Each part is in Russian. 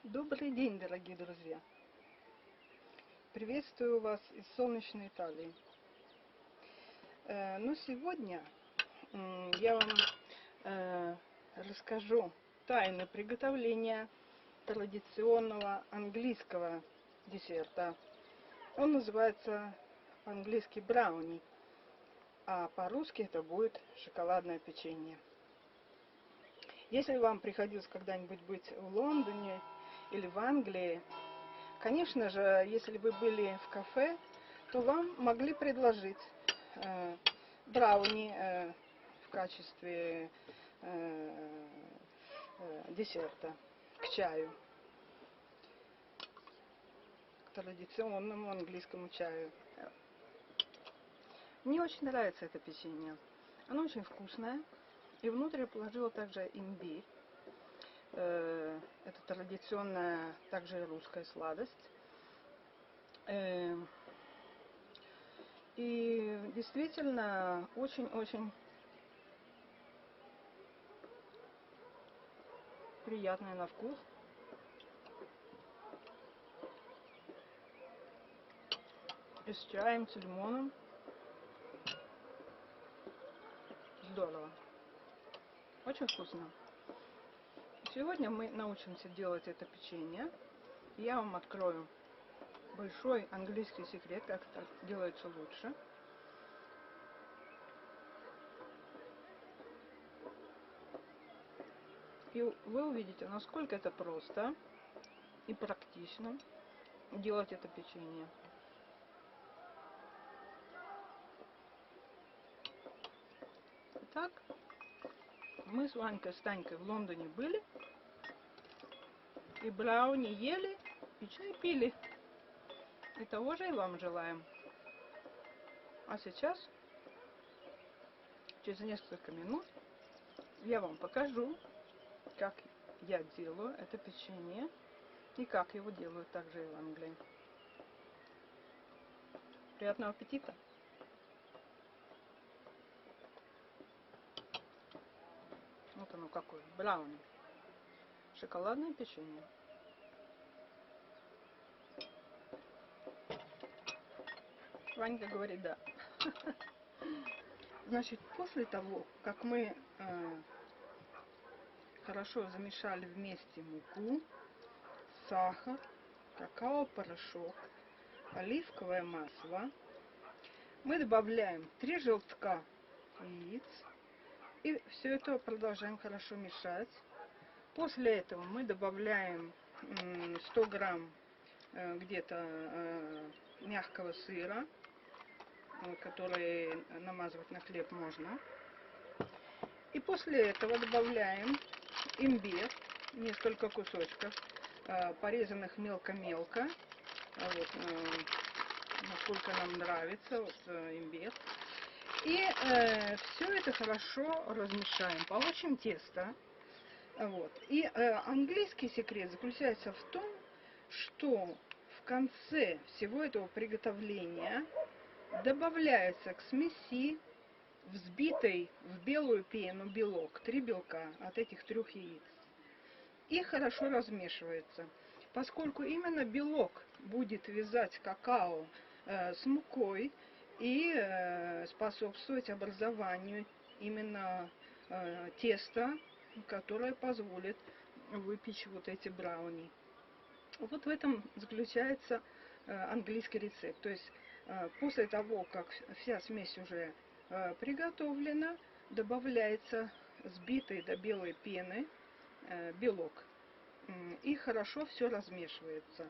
Добрый день, дорогие друзья! Приветствую вас из солнечной Италии. Но сегодня я вам расскажу тайны приготовления традиционного английского десерта. Он называется по-английски брауни, а по-русски это будет шоколадное печенье. Если вам приходилось когда-нибудь быть в Лондоне или в Англии, конечно же, если вы были в кафе, то вам могли предложить брауни в качестве десерта к чаю, к традиционному английскому чаю. Мне очень нравится это печенье. Оно очень вкусное. И внутрь я положила также имбирь. Это традиционная также русская сладость. И действительно очень-очень приятное на вкус. И с чаем, с лимоном. Здорово. Очень вкусно. Сегодня мы научимся делать это печенье. Я вам открою большой английский секрет, как это делается лучше. И вы увидите, насколько это просто и практично делать это печенье. Итак, мы с Ванькой, с Танькой в Лондоне были, и брауни ели, и чай пили. И того же и вам желаем. А сейчас, через несколько минут, я вам покажу, как я делаю это печенье и как его делают также и в Англии. Приятного аппетита! Вот оно какое, брауни. Шоколадное печенье. Ванька говорит да. Значит, после того, как мы хорошо замешали вместе муку, сахар, какао-порошок, оливковое масло, мы добавляем 3 желтка яиц и все это продолжаем хорошо мешать. После этого мы добавляем 100 грамм где-то мягкого сыра, который намазывать на хлеб можно. И после этого добавляем имбирь, несколько кусочков, порезанных мелко-мелко, вот, насколько нам нравится вот, имбирь. И все это хорошо размешаем, получим тесто. Вот. И английский секрет заключается в том, что в конце всего этого приготовления добавляется к смеси взбитый в белую пену белок, 3 белка от этих 3 яиц. И хорошо размешивается. Поскольку именно белок будет вязать какао с мукой и способствовать образованию именно теста, которое позволит выпечь вот эти брауни. Вот в этом заключается английский рецепт. То есть после того, как вся смесь уже приготовлена, добавляется сбитый до белой пены белок. И хорошо все размешивается.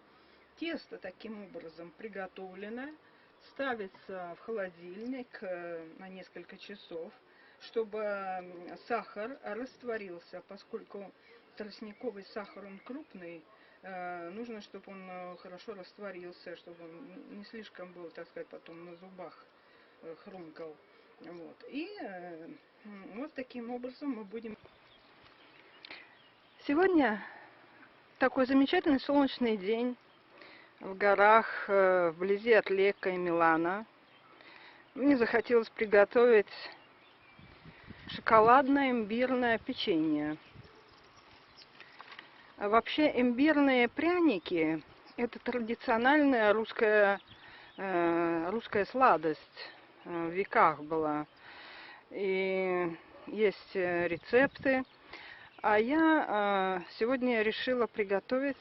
Тесто таким образом приготовленное ставится в холодильник на несколько часов, чтобы сахар растворился, поскольку тростниковый сахар, он крупный, нужно, чтобы он хорошо растворился, чтобы он не слишком был, так сказать, потом на зубах хрумкал. Вот. И вот таким образом мы будем... Сегодня такой замечательный солнечный день в горах вблизи от Лекко и Милана. Мне захотелось приготовить шоколадное имбирное печенье. Вообще имбирные пряники — это традициональная русская сладость. В веках была. И есть рецепты. А я сегодня решила приготовить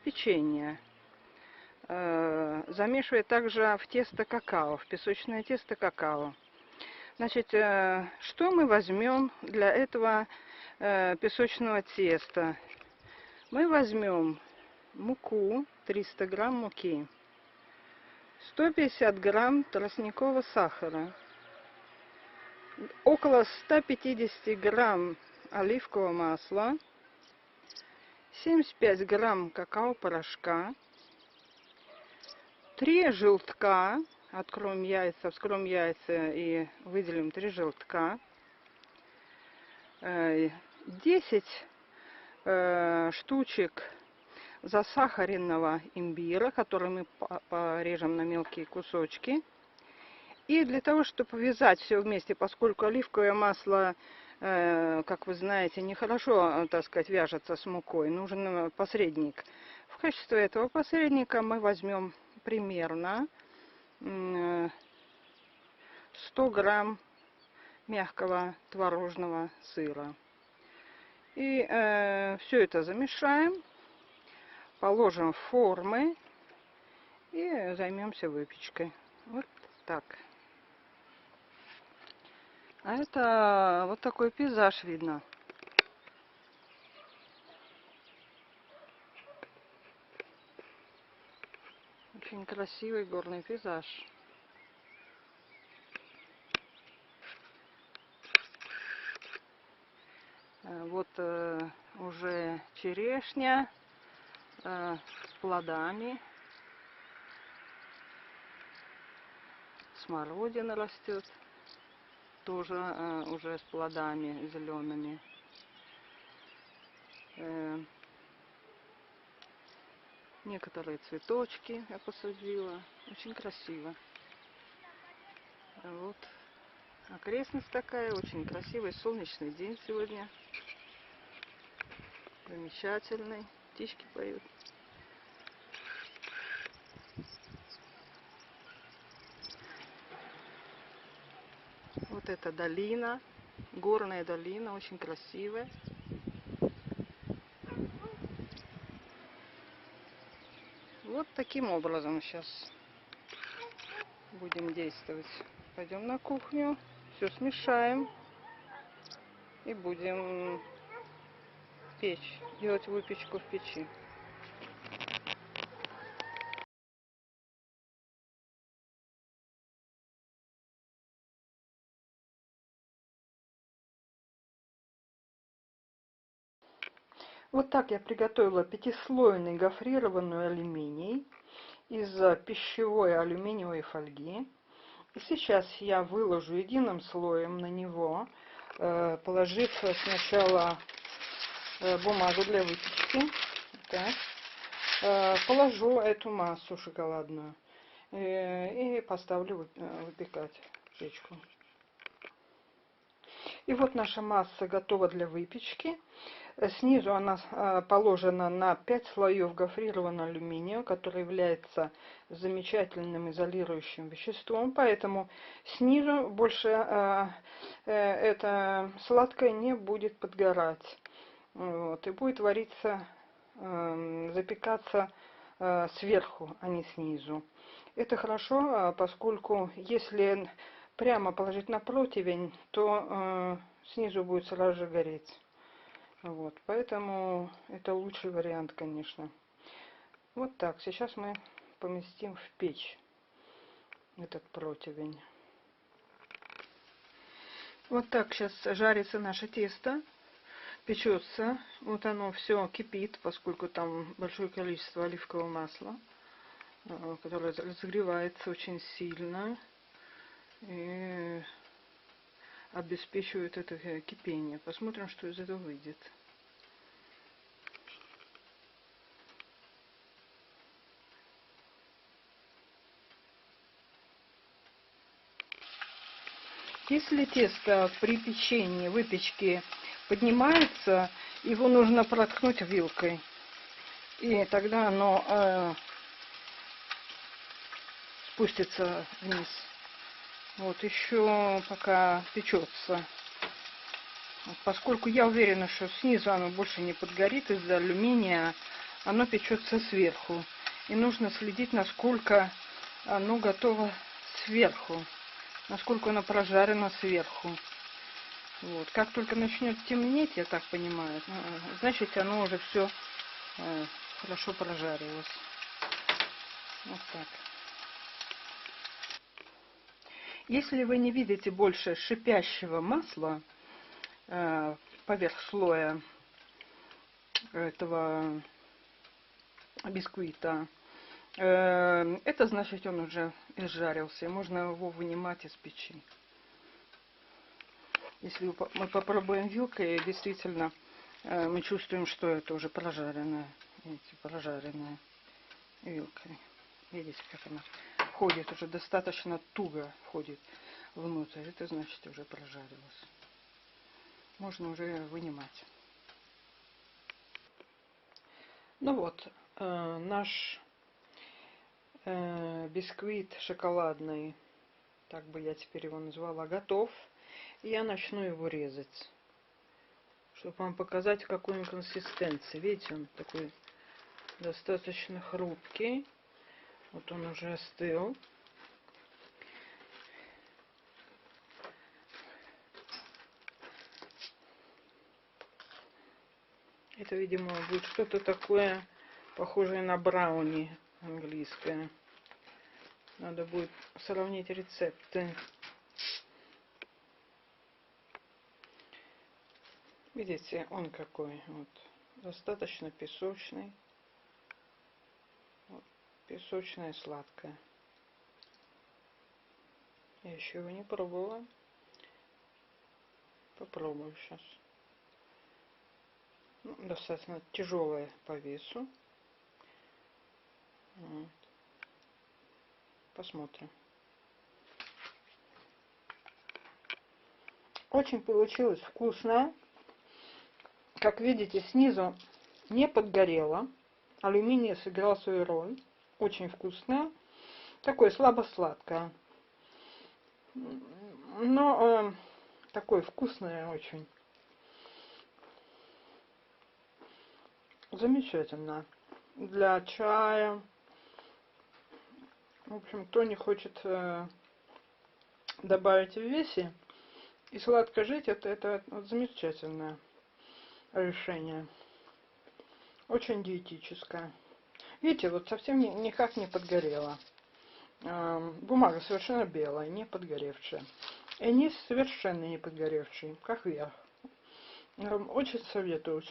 печенье. Замешивая также в тесто какао, в песочное тесто какао. Значит, что мы возьмем для этого песочного теста? Мы возьмем муку, 300 грамм муки, 150 грамм тростникового сахара, около 150 грамм оливкового масла, 75 грамм какао-порошка, 3 желтка, откроем яйца, вскроем яйца и выделим 3 желтка, 10 штучек засахаренного имбира, который мы порежем на мелкие кусочки. И для того, чтобы повязать все вместе, поскольку оливковое масло, как вы знаете, нехорошо, так сказать, вяжется с мукой, нужен посредник. В качестве этого посредника мы возьмем примерно 100 грамм мягкого творожного сыра. И все это замешаем, положим в формы и займемся выпечкой. Вот так. А это вот такой пейзаж видно. Очень красивый горный пейзаж. Вот уже черешня с плодами. Смородина растет. Тоже уже с плодами зелеными. Некоторые цветочки я посадила. Очень красиво. Вот окрестность такая. Очень красивый солнечный день сегодня. Замечательный. Птички поют. Вот эта долина. Горная долина. Очень красивая. Вот таким образом сейчас будем действовать. Пойдем на кухню, все смешаем и будем печь, делать выпечку в печи. Вот так я приготовила пятислойный гофрированный алюминий из пищевой алюминиевой фольги. И сейчас я выложу единым слоем на него, положив сначала бумагу для выпечки. Так. Положу эту массу шоколадную и поставлю выпекать в печку. И вот наша масса готова для выпечки. Снизу она положена на 5 слоев гофрированного алюминия, который является замечательным изолирующим веществом, поэтому снизу больше это сладкое не будет подгорать. Вот, и будет вариться, запекаться сверху, а не снизу. Это хорошо, поскольку если прямо положить на противень, то снизу будет сразу же гореть. Вот, поэтому это лучший вариант, конечно. Вот так. Сейчас мы поместим в печь этот противень. Вот так сейчас жарится наше тесто. Печется. Вот оно все кипит, поскольку там большое количество оливкового масла, которое разогревается очень сильно и обеспечивает это кипение. Посмотрим, что из этого выйдет. Если тесто при печенье, выпечке поднимается Его нужно проткнуть вилкой. И тогда оно спустится вниз. Вот еще пока печется. Вот, поскольку я уверена, что снизу оно больше не подгорит из-за алюминия, оно печется сверху. И нужно следить, насколько оно готово сверху, насколько оно прожарено сверху. Вот. Как только начнет темнеть, я так понимаю, значит оно уже все хорошо прожарилось. Вот так. Если вы не видите больше шипящего масла поверх слоя этого бисквита, это значит, он уже изжарился, и можно его вынимать из печи. Если мы попробуем вилкой, действительно мы чувствуем, что это уже прожаренное. Видите, прожаренное вилкой. Видите, как она входит, уже достаточно туго входит внутрь. Это значит, уже прожарилось. Можно уже вынимать. Ну вот, наш бисквит шоколадный, так бы я теперь его назвала, готов. И я начну его резать, чтобы вам показать, в какой он консистенции. Видите, он такой достаточно хрупкий. Вот он уже остыл. Это, видимо, будет что-то такое похожее на брауни английское. Надо будет сравнить рецепты. Видите, он какой. Вот. Достаточно песочный. Вот. Песочное, сладкое. Я еще его не пробовала. Попробую сейчас. Ну, достаточно тяжелое по весу. Вот. Посмотрим. Очень получилось вкусно. Как видите, снизу не подгорело. Алюминий сыграл свою роль. Очень вкусное. Такое слабо-сладкое. Но такое вкусное очень. Замечательно. Для чая. В общем, кто не хочет добавить в весе и сладко жить, это вот замечательное решение. Очень диетическое. Видите, вот совсем никак не подгорела. Бумага совершенно белая, не подгоревшая. И низ совершенно не подгоревший, как верх. Очень советую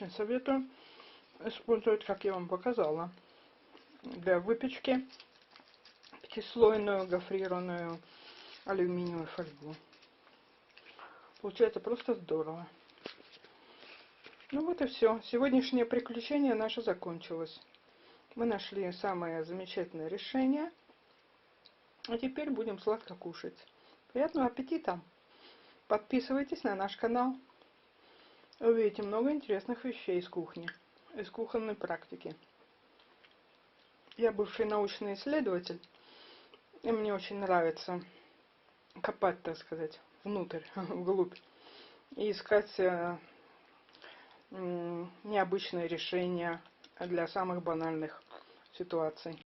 использовать, как я вам показала, для выпечки пятислойную гофрированную алюминиевую фольгу. Получается просто здорово. Ну вот и все. Сегодняшнее приключение наше закончилось. Мы нашли самое замечательное решение. А теперь будем сладко кушать. Приятного аппетита! Подписывайтесь на наш канал. Увидите много интересных вещей из кухни, из кухонной практики. Я бывший научный исследователь, и мне очень нравится копать, так сказать, внутрь, вглубь, и искать необычные решения для самых банальных ситуаций.